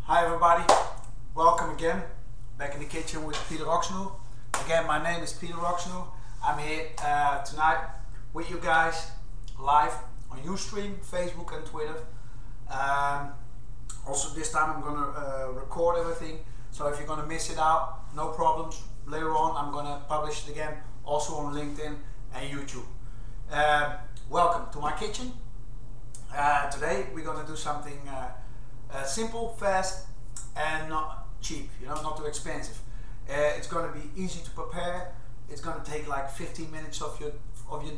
Hi everybody, welcome again, back in the kitchen with Peter Oxenhoe. Again, my name is Peter Oxenhoe. I'm here tonight with you guys live on Ustream, Facebook and Twitter. Also this time I'm going to record everything, so if you're going to miss it out, no problems. Later on I'm going to publish it again, also on LinkedIn and YouTube. Welcome to my kitchen. Today we're going to do something simple, fast and not cheap, not too expensive. It's going to be easy to prepare. It's going to take like 15 minutes of your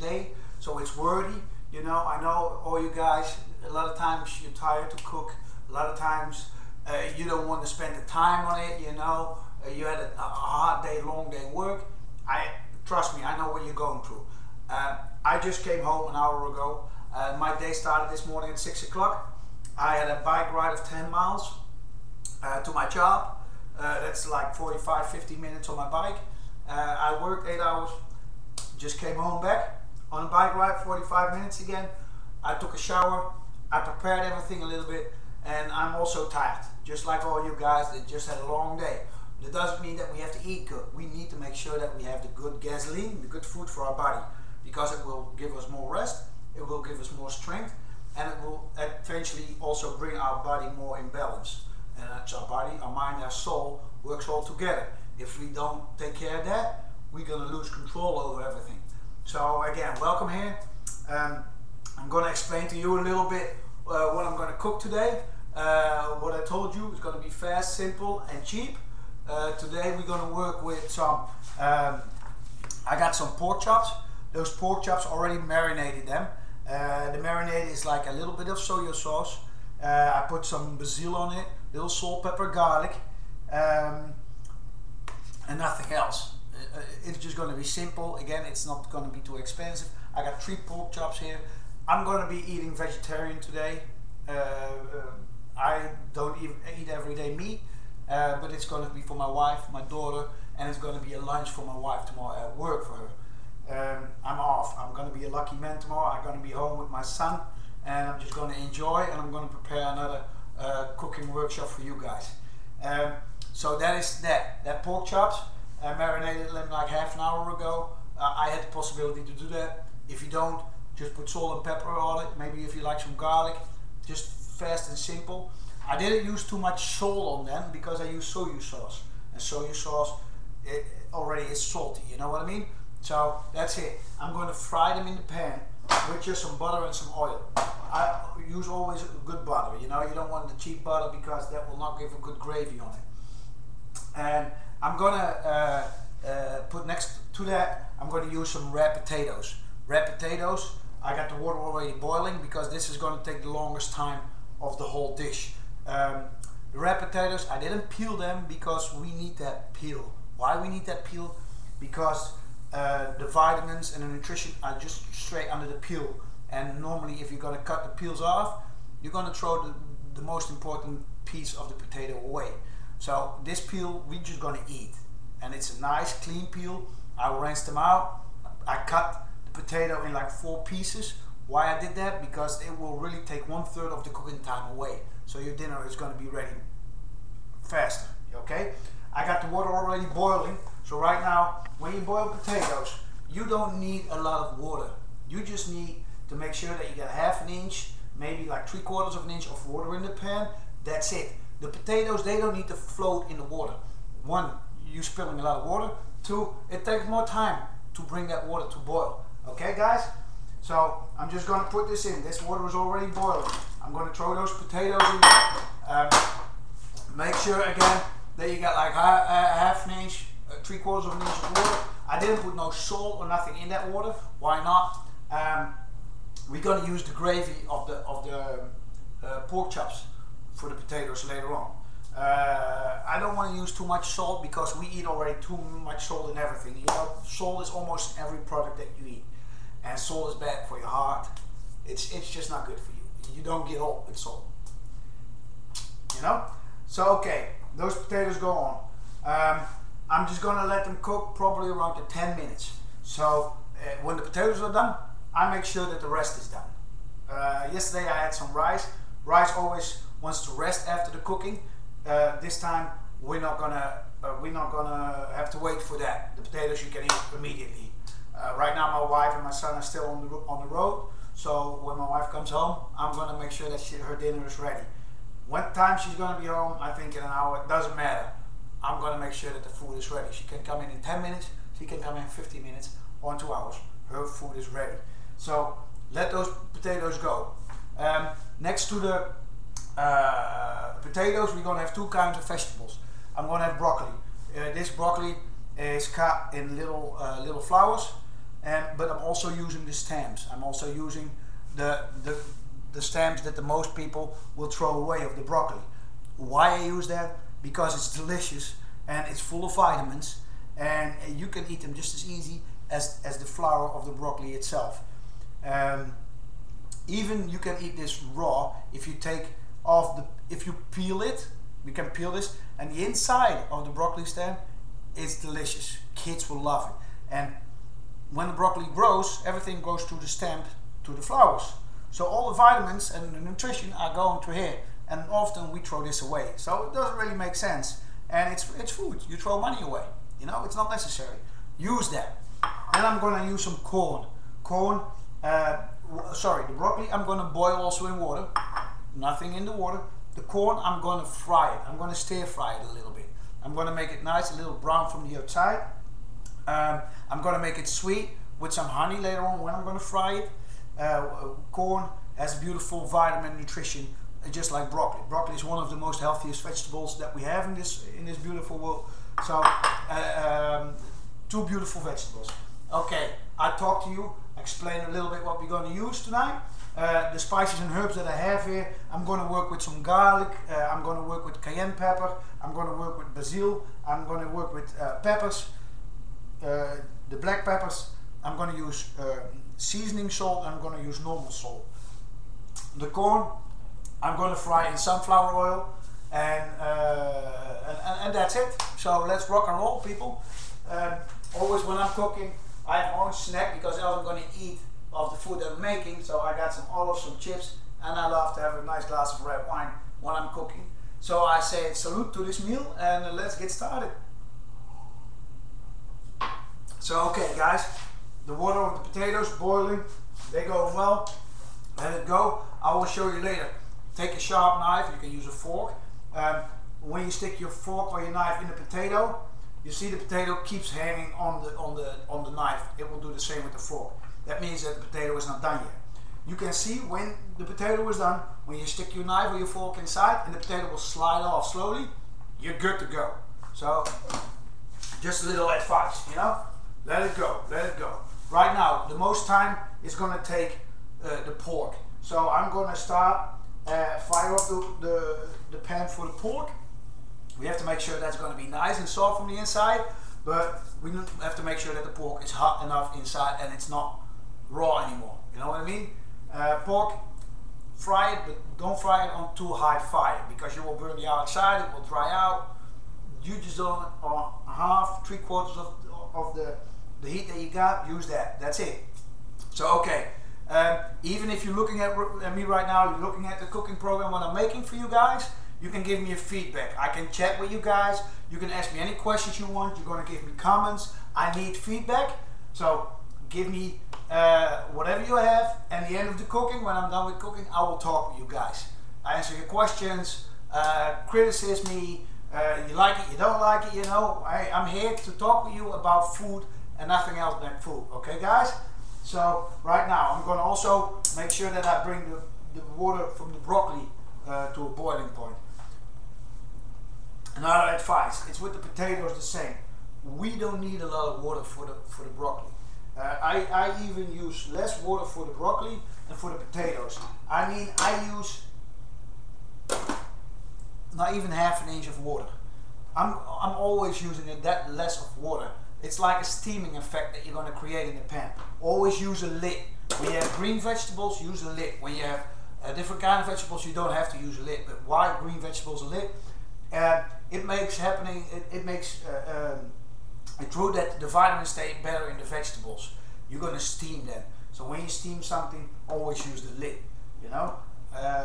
day, so it's worthy. I know all you guys, a lot of times you're tired to cook, a lot of times you don't want to spend the time on it. You had a hard day, long day work. Trust me, I know what you're going through. I just came home an hour ago. My day started this morning at 6 o'clock. I had a bike ride of 10 miles to my job. That's like 45-50 minutes on my bike. I worked 8 hours, just came home back on a bike ride, 45 minutes again. I took a shower, I prepared everything a little bit, and I'm also tired, just like all you guys that just had a long day. That doesn't mean that we have to eat good. We need to make sure that we have the good gasoline, the good food for our body, because it will give us more rest, it will give us more strength, and it will eventually also bring our body more in balance. And that's our body, our mind, our soul works all together. If we don't take care of that, we're going to lose control over everything. So again, welcome here. I'm going to explain to you a little bit what I'm going to cook today. What I told you is going to be fast, simple and cheap. Today we're going to work with some, I got some pork chops. Those pork chops already marinated them. The marinade is like a little bit of soy sauce. I put some basil on it, little salt, pepper, garlic, and nothing else. It's just going to be simple. Again, it's not going to be too expensive. I got 3 pork chops here. I'm going to be eating vegetarian today. I don't even eat everyday meat, but it's going to be for my wife, my daughter, and it's going to be a lunch for my wife tomorrow at work for her. I'm off. I'm going to be a lucky man tomorrow. I'm going to be home with my son, and I'm just going to enjoy, and I'm going to prepare another cooking workshop for you guys. So that is that pork chops. I marinated them like half an hour ago. I had the possibility to do that. If you don't, just put salt and pepper on it. Maybe if you like some garlic, just fast and simple. I didn't use too much salt on them because I use soy sauce, and soy sauce it already is salty. You know what I mean? So that's it. I'm going to fry them in the pan with just some butter and some oil. I use always good butter. You don't want the cheap butter because that will not give a good gravy on it. And I'm going to put next to that, I'm going to use some red potatoes. Red potatoes, I got the water already boiling because this is going to take the longest time of the whole dish. The red potatoes, I didn't peel them because we need that peel. Why we need that peel? Because the vitamins and the nutrition are just straight under the peel, and normally if you're going to cut the peels off, you're going to throw the most important piece of the potato away. So this peel we're just going to eat, and it's a nice clean peel. I rinsed them out. I cut the potato in like 4 pieces. Why I did that? Because it will really take 1/3 of the cooking time away, so your dinner is going to be ready faster. Okay, I got the water already boiling. So right now, when you boil potatoes, you don't need a lot of water. You just need to make sure that you get 1/2 inch, maybe like 3/4 of an inch of water in the pan. That's it. The potatoes, they don't need to float in the water. 1, you're spilling a lot of water. 2, it takes more time to bring that water to boil. Okay guys? So I'm just going to put this in. This water is already boiling. I'm going to throw those potatoes in. Make sure again that you got like 1/2 inch, 3/4 of an inch of water. I didn't put no salt or nothing in that water. Why not? We're going to use the gravy of the pork chops for the potatoes later on. I don't want to use too much salt because we eat already too much salt in everything. Salt is almost in every product that you eat, and salt is bad for your heart. It's just not good for you. You don't get old with salt. So okay, those potatoes go on. I'm just going to let them cook probably around 10 minutes. So when the potatoes are done, I make sure that the rest is done. Yesterday I had some rice. Rice always wants to rest after the cooking. this time we're not gonna have to wait for that. The potatoes you can eat immediately. Right now my wife and my son are still on the road, so when my wife comes home, I'm gonna make sure that her dinner is ready. What time she's gonna be home, I think in an hour, it doesn't matter. I'm gonna make sure that the food is ready. She can come in 10 minutes, she can come in 15 minutes, or in 2 hours. Her food is ready. So let those potatoes go. Next to the potatoes, we're gonna have two kinds of vegetables. I'm gonna have broccoli. This broccoli is cut in little flowers, but I'm also using the stems. I'm also using the stems that the most people will throw away of the broccoli. Why I use that? Because it's delicious and it's full of vitamins, and you can eat them just as easy as the flower of the broccoli itself. Even you can eat this raw if you take off if you peel it. You can peel this, and the inside of the broccoli stem is delicious. Kids will love it. And when the broccoli grows, everything goes through the stem to the flowers. So all the vitamins and the nutrition are going to here, and often we throw this away. So it doesn't really make sense, and it's food. You throw money away. You know, it's not necessary. Use that. Then I'm going to use some corn. The broccoli I'm going to boil also in water. Nothing in the water. The corn I'm going to fry it. I'm going to stir fry it a little bit. I'm going to make it nice, a little brown from the outside. I'm going to make it sweet with some honey later on when I'm going to fry it. Corn has beautiful vitamin nutrition, just like broccoli. Broccoli is one of the most healthiest vegetables that we have in this beautiful world. So two beautiful vegetables. Okay, I talked to you, explained a little bit what we're going to use tonight. The spices and herbs that I have here, I'm going to work with some garlic, I'm going to work with cayenne pepper, I'm going to work with basil, I'm going to work with peppers, the black peppers. I'm going to use seasoning salt, and I'm going to use normal salt. The corn I'm going to fry in sunflower oil, and that's it. So let's rock and roll, people. Always when I'm cooking, I have my own snack, because else I'm going to eat of the food that I'm making. So I got some olives, some chips, and I love to have a nice glass of red wine when I'm cooking. So I say salute to this meal, and let's get started. So okay guys, the water of the potatoes boiling, they go well, let it go. I will show you later. Take a sharp knife, you can use a fork. When you stick your fork or your knife in the potato, you see the potato keeps hanging on the knife. It will do the same with the fork. That means that the potato is not done yet. You can see when the potato is done, when you stick your knife or your fork inside and the potato will slide off slowly, you're good to go. So just a little advice, you know, let it go, let it go. Right now, the most time is going to take the pork. So I'm going to start fire up the pan for the pork. We have to make sure that's going to be nice and soft from the inside, but we have to make sure that the pork is hot enough inside and it's not raw anymore. You know what I mean? Pork, fry it, but don't fry it on too high fire, because you will burn the outside, it will dry out. You just on half, 3/4 of the heat that you got, use that. That's it. So okay, even if you're looking at me right now, you're looking at the cooking program what I'm making for you guys, you can give me a feedback. I can chat with you guys. You can ask me any questions you want. You're going to give me comments. I need feedback. So give me whatever you have. At the end of the cooking, when I'm done with cooking, I will talk with you guys. I answer your questions, criticize me. You like it, you don't like it, you know. I'm here to talk with you about food and nothing else than food. Okay, guys? So right now, I'm going to also make sure that I bring the water from the broccoli to a boiling point. Another advice, it's with the potatoes the same. We don't need a lot of water for the broccoli. I even use less water for the broccoli than for the potatoes. I use not even half an inch of water. I'm always using that less of water. It's like a steaming effect that you're going to create in the pan. Always use a lid. When you have green vegetables, use a lid. When you have a different kind of vegetables, you don't have to use a lid. But why green vegetables a lid? It makes it true that the vitamins stay better in the vegetables. You're going to steam them. So when you steam something, always use the lid. You know,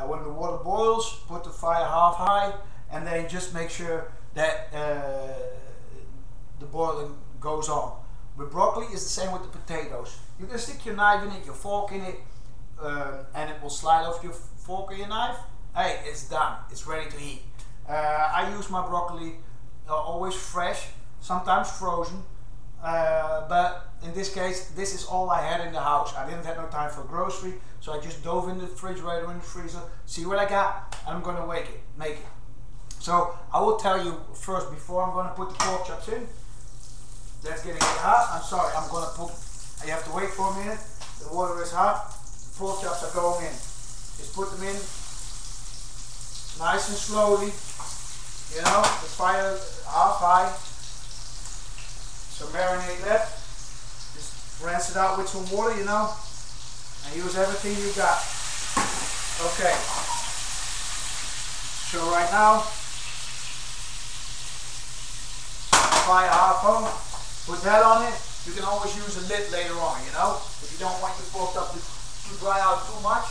when the water boils, put the fire half high, and then and just make sure that the boiling goes on. With broccoli, it's the same with the potatoes. You can stick your knife in it, your fork in it, and it will slide off your fork or your knife. Hey, it's done. It's ready to eat. I use my broccoli always fresh, sometimes frozen, but in this case, this is all I had in the house. I didn't have no time for grocery, so I just dove in the refrigerator, in the freezer, see what I got, and I'm gonna make it. So I will tell you first, before I'm gonna put the pork chops in. That's getting hot. I'm sorry, I'm gonna put, you have to wait for a minute. The water is hot. The pork chops are going in. Just put them in nice and slowly. You know, the fire half high. So marinate that. Just rinse it out with some water, you know, and use everything you got. Okay. So right now, fire half on. Put that on it. You can always use a lid later on, you know. If you don't want your pork chop to dry out too much,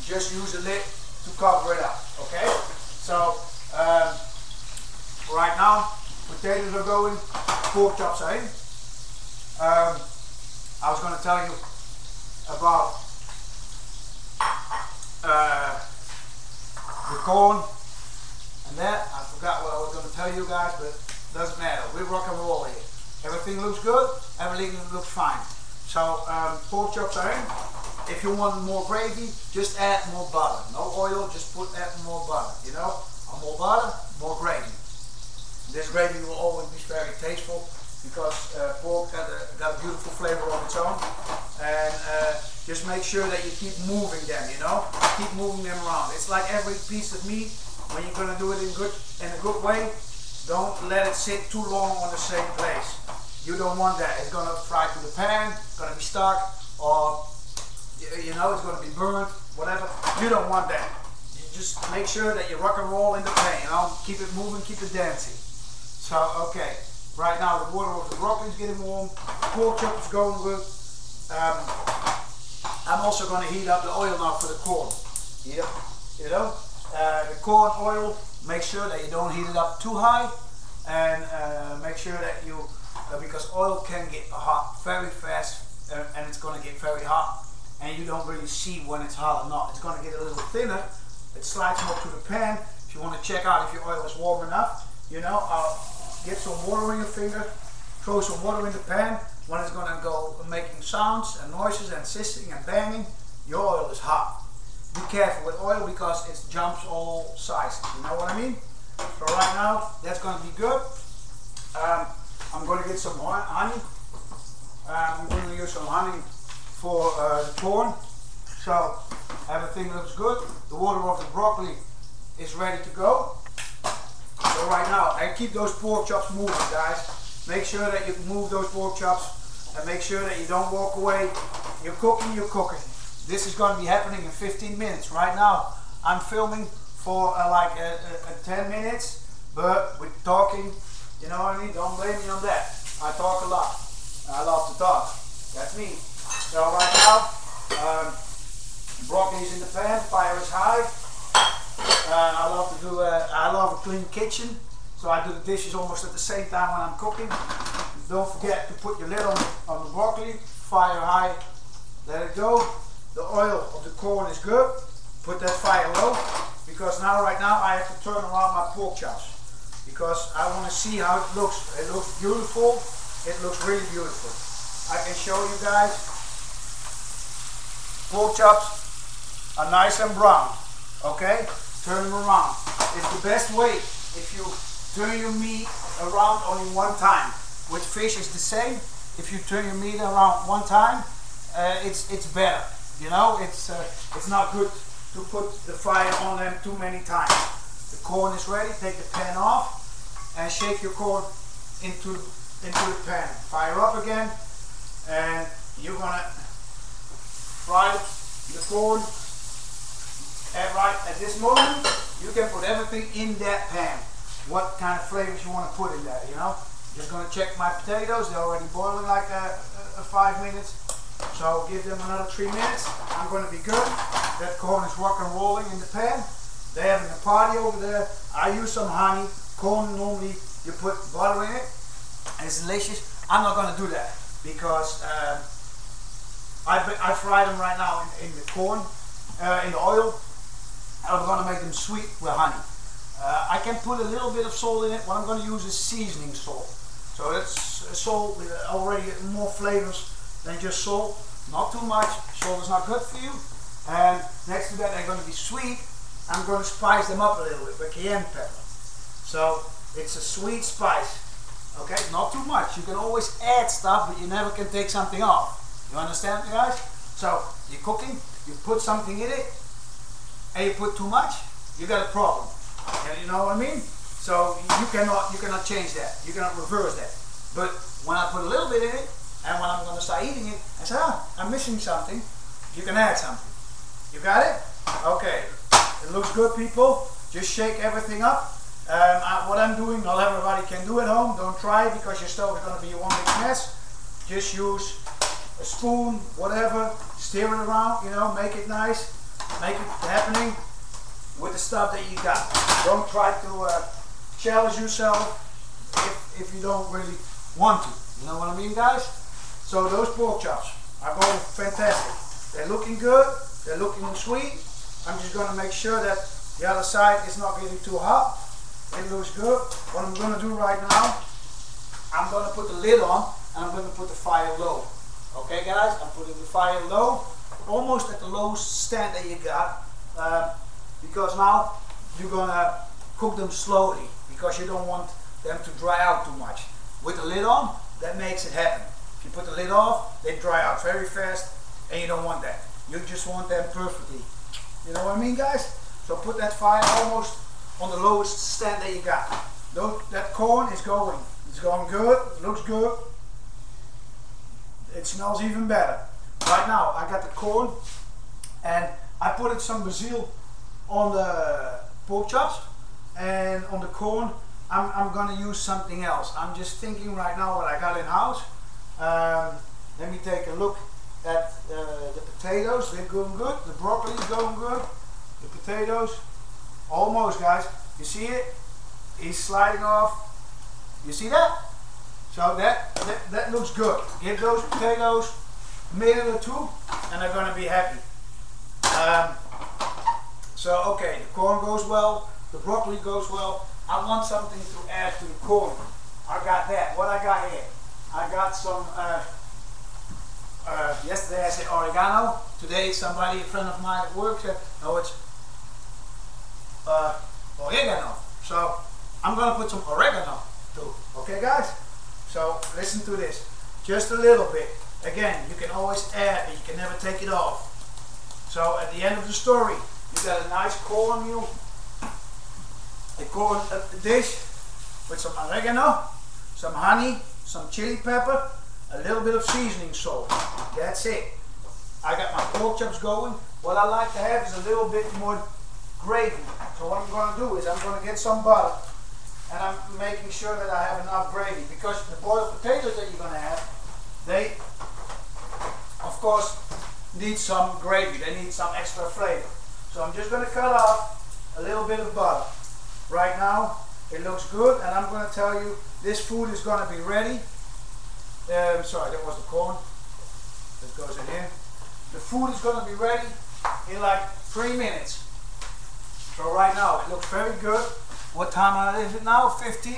just use a lid to cover it up, okay? So, right now, potatoes are going, pork chops are in. I was going to tell you about the corn and that. I forgot what I was going to tell you guys, but doesn't matter. We rock and roll here. Everything looks good. Everything looks fine. So pork chops are in. If you want more gravy, just add more butter. No oil. Just add more butter. You know, more butter, more gravy. This gravy will always be very tasteful because pork got a beautiful flavor on its own. And just make sure that you keep moving them. You know, keep moving them around. It's like every piece of meat. When you're gonna do it in a good way. Don't let it sit too long on the same place. You don't want that. It's gonna fry to the pan, gonna be stuck, or you know, it's gonna be burnt, whatever. You don't want that. You just make sure that you rock and roll in the pan, you know, keep it moving, keep it dancing. So, okay, right now the water of the broccoli is getting warm, pork chop is going good. I'm also gonna heat up the oil now for the corn. Yep, you know, the corn oil. Make sure that you don't heat it up too high, and make sure that you, because oil can get hot very fast, and it's going to get very hot, and you don't really see when it's hot or not. It's going to get a little thinner. It slides more to the pan. If you want to check out if your oil is warm enough, you know, get some water in your finger, throw some water in the pan. When it's going to go making sounds and noises and hissing and banging, your oil is hot. Be careful with oil because it jumps all sizes, you know what I mean? So right now, that's going to be good. I'm going to get some honey. I'm going to use some honey for the corn. So everything looks good. The water of the broccoli is ready to go. So right now, and keep those pork chops moving, guys. Make sure that you move those pork chops and make sure that you don't walk away. You're cooking, you're cooking. This is going to be happening in 15 minutes. Right now, I'm filming for like 10 minutes, but we're talking, you know what I mean? Don't blame me on that. I talk a lot. I love to talk. That's me. So right now, broccoli is in the pan, fire is high. I love a clean kitchen, so I do the dishes almost at the same time when I'm cooking. Don't forget to put your lid on the broccoli, fire high, let it go. The oil of the corn is good. Put that fire low, because right now I have to turn around my pork chops because I want to see how it looks. It looks beautiful. It looks really beautiful. I can show you guys. Pork chops are nice and brown. Okay, turn them around. It's the best way if you turn your meat around only one time. With fish, it's the same. If you turn your meat around one time, it's better. You know, it's not good to put the fire on them too many times. The corn is ready. Take the pan off and shake your corn into the pan. Fire up again, and you're gonna fry the corn. And right at this moment, you can put everything in that pan. What kind of flavors you want to put in there? You know, just gonna check my potatoes. They're already boiling like 5 minutes. So give them another 3 minutes. I'm going to be good. That corn is rock and rolling in the pan. They're having a party over there. I use some honey. Corn, normally you put butter in it and it's delicious. I'm not going to do that because I fry them right now in the corn, in the oil. I'm going to make them sweet with honey. I can put a little bit of salt in it. What I'm going to use is seasoning salt. So that's salt with already more flavors than just salt. Not too much. Salt is not good for you. And next to that, they're going to be sweet. I'm going to spice them up a little bit with cayenne pepper. So it's a sweet spice. Okay, not too much. You can always add stuff, but you never can take something off. You understand, guys? So you're cooking, you put something in it, and you put too much, you got a problem. And you know what I mean? So you cannot change that. You cannot reverse that. But when I put a little bit in it, and when I'm going to start eating it, I say, I'm missing something. You can add something. You got it? Okay. It looks good, people. Just shake everything up. What I'm doing, not everybody can do at home. Don't try it because your stove is going to be one big mess. Just use a spoon, whatever. Stir it around, you know, make it nice. Make it happening with the stuff that you got. Don't try to challenge yourself if you don't really want to. You know what I mean, guys? So those pork chops are going fantastic. They're looking good. They're looking sweet. I'm just going to make sure that the other side is not getting too hot. It looks good. What I'm going to do right now, I'm going to put the lid on and I'm going to put the fire low. Okay, guys? I'm putting the fire low, almost at the lowest stand that you got, because now you're going to cook them slowly because you don't want them to dry out too much. With the lid on, that makes it happen. If you put the lid off, they dry out very fast and you don't want that. You just want them perfectly. You know what I mean, guys? So put that fire almost on the lowest stand that you got. That corn is going. It's going good. It looks good. It smells even better. Right now, I got the corn and I put some basil on the pork chops, and on the corn, I'm going to use something else. I'm just thinking right now what I got in house. Let me take a look at the potatoes. They're going good. The broccoli is going good. The potatoes, almost, guys. You see it? He's sliding off. You see that? So that looks good. Give those potatoes a minute or two and they're going to be happy. So okay, the corn goes well, the broccoli goes well. I want something to add to the corn. I got that. What I got here? I got some, yesterday I said oregano. Today somebody, a friend of mine at work said, no, it's oregano. So I'm going to put some oregano too. Okay, guys? So listen to this. Just a little bit. Again, you can always add, but you can never take it off. So at the end of the story, you got a nice cornmeal, a corn dish with some oregano, some honey, some chili pepper, a little bit of seasoning salt. That's it. I got my pork chops going. What I like to have is a little bit more gravy. So what I'm going to do is I'm going to get some butter and I'm making sure that I have enough gravy, because the boiled potatoes that you're going to have, they of course need some gravy. They need some extra flavor. So I'm just going to cut off a little bit of butter. Right now it looks good, and I'm going to tell you this food is going to be ready. Sorry, that was the corn. That goes in here. The food is going to be ready in like 3 minutes. So right now it looks very good. What time is it now? 15.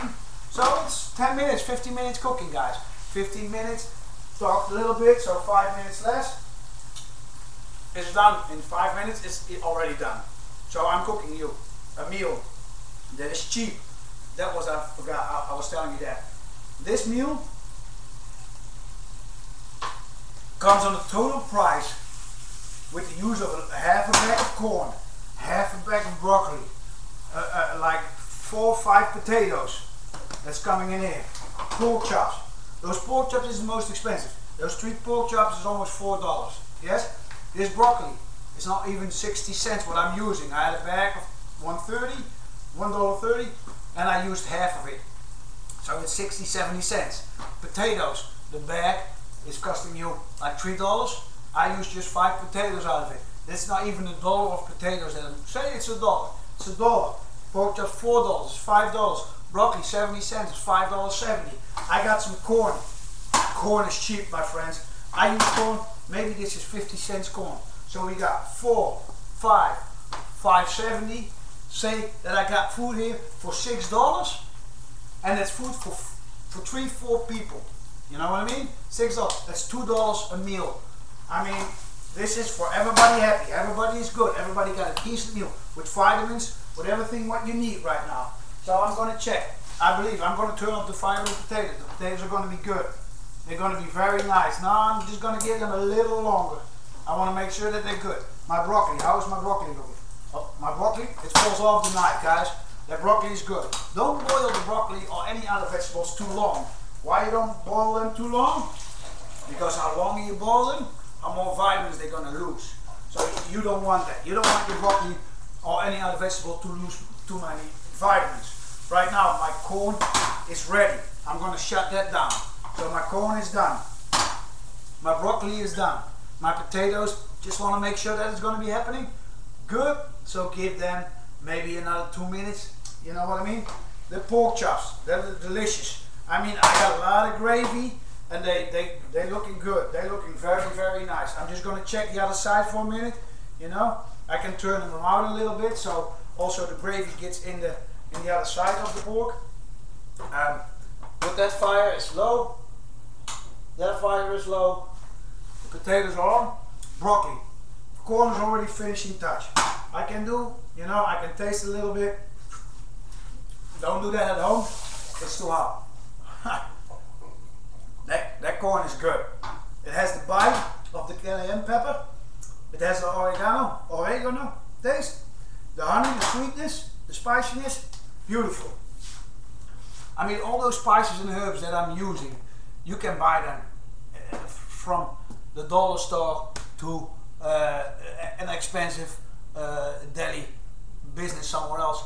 So it's 10 minutes, 15 minutes cooking, guys. 15 minutes, talked a little bit, so 5 minutes less. It's done. In 5 minutes, it's already done. So I'm cooking you a meal that is cheap. That was, I forgot, I was telling you that. This meal comes on the total price with the use of half a bag of corn, half a bag of broccoli, like 4 or 5 potatoes that's coming in here, pork chops. Those pork chops is the most expensive. Those 3 pork chops is almost $4. Yes? This broccoli is not even 60 cents what I'm using. I had a bag of $1.30, and I used half of it. So it's 60, 70 cents. Potatoes, the bag is costing you like $3. I used just 5 potatoes out of it. That's not even $1 of potatoes. Say it's $1. it's $1. Pork chops $4, it's $5. Broccoli 70 cents, it's $5.70. I got some corn. Corn is cheap, my friends. I use corn, maybe this is 50 cents corn. So we got 4, 5, $5.70. Say that I got food here for $6, and that's food for 3-4 people. You know what I mean? $6, that's $2 a meal. I mean, this is for everybody happy. Everybody is good. Everybody got a decent meal with vitamins, with everything what you need right now. So I'm going to check. I believe I'm going to turn off the fire on the potatoes. The potatoes are going to be good. They're going to be very nice. Now I'm just going to give them a little longer. I want to make sure that they're good. My broccoli, how is my broccoli looking? Oh, my broccoli, it falls off the knife, guys. That broccoli is good. Don't boil the broccoli or any other vegetables too long. Why you don't boil them too long? Because how longer you boil them, how more vitamins they're going to lose. So you don't want that. You don't want your broccoli or any other vegetable to lose too many vitamins. Right now my corn is ready. I'm going to shut that down. So my corn is done. My broccoli is done. My potatoes, just want to make sure that it's going to be happening. Good. So give them maybe another 2 minutes. You know what I mean? The pork chops, they're delicious. I mean, I got a lot of gravy and they're looking good. They're looking very, very nice. I'm just going to check the other side for a minute. You know, I can turn them around a little bit so also the gravy gets in the other side of the pork. Put that fire is low. That fire is low. The potatoes are on. Broccoli. Corn is already finishing touch. I can do, you know, I can taste a little bit. Don't do that at home. It's too hot. that corn is good. It has the bite of the cayenne pepper. It has the oregano taste. The honey, the sweetness, the spiciness. Beautiful. I mean, all those spices and herbs that I'm using, you can buy them from the dollar store to an expensive deli business somewhere else.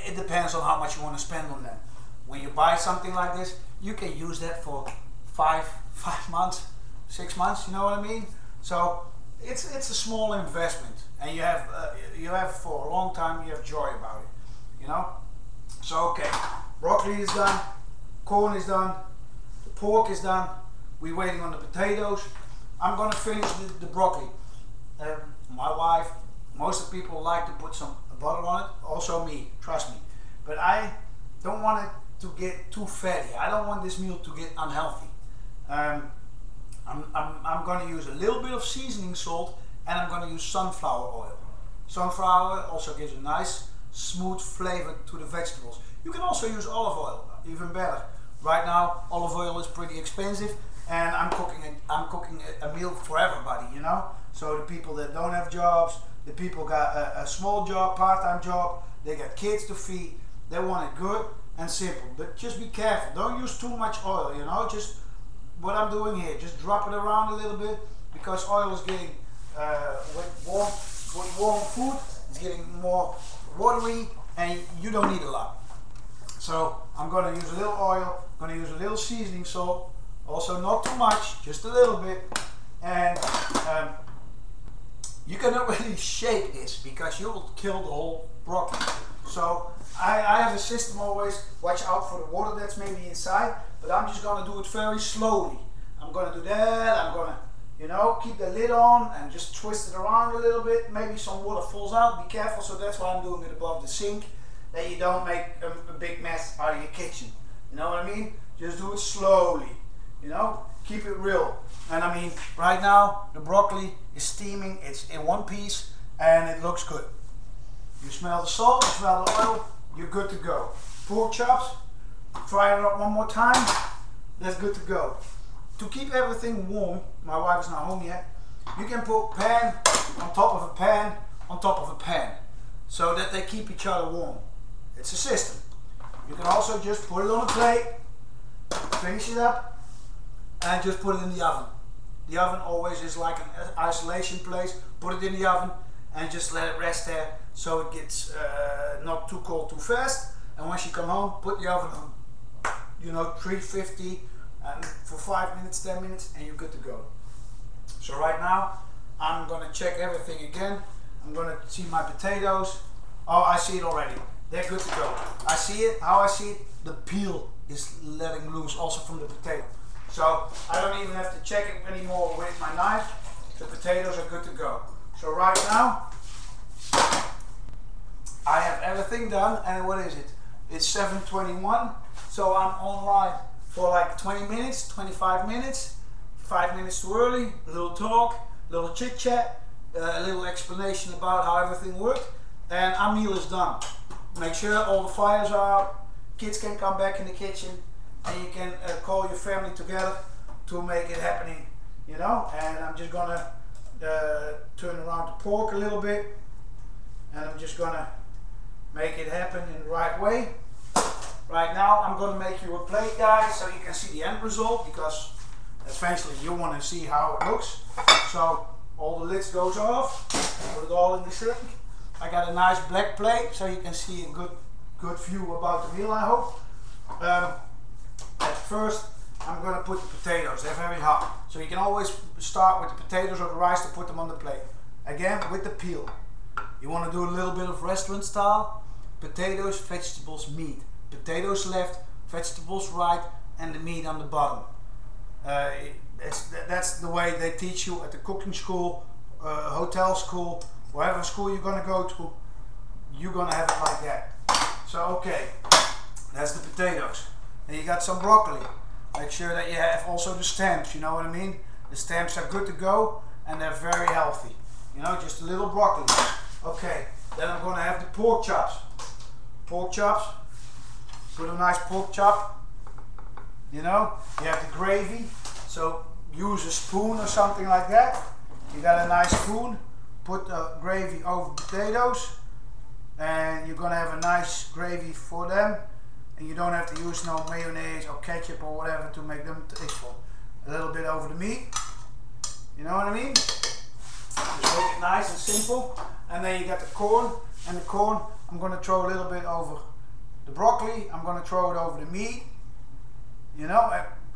It depends on how much you want to spend on them. When you buy something like this, you can use that for 5 months, 6 months. You know what I mean? So it's a small investment, and you have for a long time. You have joy about it. You know. So okay, broccoli is done, corn is done, the pork is done. We're waiting on the potatoes. I'm gonna finish the broccoli. My wife, most of the people like to put some butter on it. Also me, trust me. But I don't want it to get too fatty. I don't want this meal to get unhealthy. I'm going to use a little bit of seasoning salt, and I'm going to use sunflower oil. Sunflower oil also gives a nice smooth flavor to the vegetables. You can also use olive oil, even better. Right now olive oil is pretty expensive, and I'm cooking a meal for everybody, you know. So the people that don't have jobs, the people got a small job, part-time job, they got kids to feed, they want it good and simple. But just be careful, don't use too much oil, you know. Just what I'm doing here, just drop it around a little bit, because oil is getting with warm food, it's getting more watery, and you don't need a lot. So I'm going to use a little oil, I'm going to use a little seasoning salt, also not too much, just a little bit. And you cannot really shake this because you will kill the whole broccoli. So I have a system always, watch out for the water that's maybe inside, but I'm just going to do it very slowly. I'm going to do that, I'm going to, you know, keep the lid on and just twist it around a little bit. Maybe some water falls out, be careful. So that's why I'm doing it above the sink, that you don't make a big mess out of your kitchen. You know what I mean? Just do it slowly, you know, keep it real. And I mean, right now the broccoli is steaming, it's in one piece, and it looks good. You smell the salt, you smell the oil, you're good to go. Pork chops, fry it up one more time, that's good to go. To keep everything warm, my wife is not home yet, you can put pan on top of a pan on top of a pan, so that they keep each other warm. It's a system. You can also just put it on a plate, finish it up, and just put it in the oven. The oven always is like an isolation place. Put it in the oven and just let it rest there, so it gets not too cold too fast. And once you come home, put the oven on, you know, 350, and for 5 minutes, 10 minutes, and you're good to go. So right now I'm going to check everything again. I'm going to see my potatoes. Oh, I see it already. They're good to go. I see it. How I see it, the peel is letting loose also from the potato. So I don't even have to check it anymore with my knife. The potatoes are good to go. So right now, I have everything done, and what is it? It's 7:21. So I'm online for like 20 minutes, 25 minutes, 5 minutes too early, a little talk, a little chit chat, a little explanation about how everything worked, and our meal is done. Make sure all the fires are out, kids can come back in the kitchen, and you can call your family together to make it happening, you know. And I'm just gonna turn around the pork a little bit, and I'm just gonna make it happen in the right way. Right now I'm gonna make you a plate, guys, so you can see the end result, because eventually you want to see how it looks. So all the lids goes off, put it all in the sink. I got a nice black plate so you can see a good view about the meal, I hope. At first I'm going to put the potatoes, they're very hot. So you can always start with the potatoes or the rice to put them on the plate. Again, with the peel. You want to do a little bit of restaurant style. Potatoes, vegetables, meat. Potatoes left, vegetables right, and the meat on the bottom. That's the way they teach you at the cooking school, hotel school, wherever school you're going to go to, you're going to have it like that. So okay, that's the potatoes. And you got some broccoli. Make sure that you have also the stems, you know what I mean? The stems are good to go and they're very healthy. You know, just a little broccoli. Okay, then I'm going to have the pork chops. Pork chops, put a nice pork chop. You know, you have the gravy, so use a spoon or something like that. You got a nice spoon, put the gravy over potatoes, and you're gonna have a nice gravy for them, and you don't have to use no mayonnaise or ketchup or whatever to make them tasteful. A little bit over the meat, you know what I mean? Just make it nice and simple. And then you got the corn, and the corn I'm gonna throw a little bit over the broccoli, I'm gonna throw it over the meat, you know,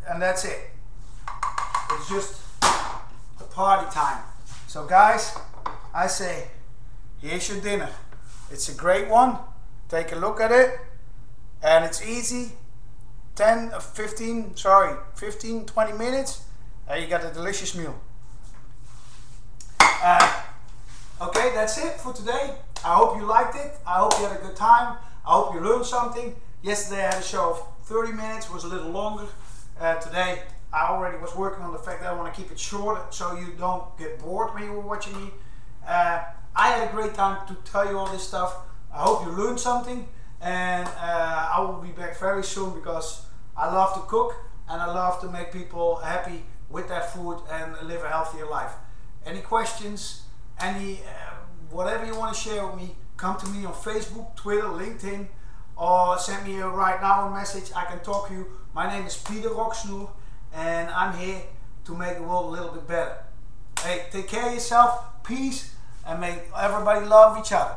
and that's it. It's just a party time. So guys, I say, here's your dinner. It's a great one. Take a look at it. And it's easy. 15, 20 minutes. And you got a delicious meal. Okay, that's it for today. I hope you liked it. I hope you had a good time. I hope you learned something. Yesterday I had a show of 30 minutes. It was a little longer. Today I already was working on the fact that I want to keep it short so you don't get bored when you were watching me. I had a great time to tell you all this stuff. I hope you learned something, and I will be back very soon because I love to cook and I love to make people happy with their food and live a healthier life. Any questions, any whatever you want to share with me, come to me on Facebook, Twitter, LinkedIn, or send me a right now a message. I can talk to you. My name is Peter Rocksnoer, and I'm here to make the world a little bit better. Hey, take care of yourself, peace, and may everybody love each other.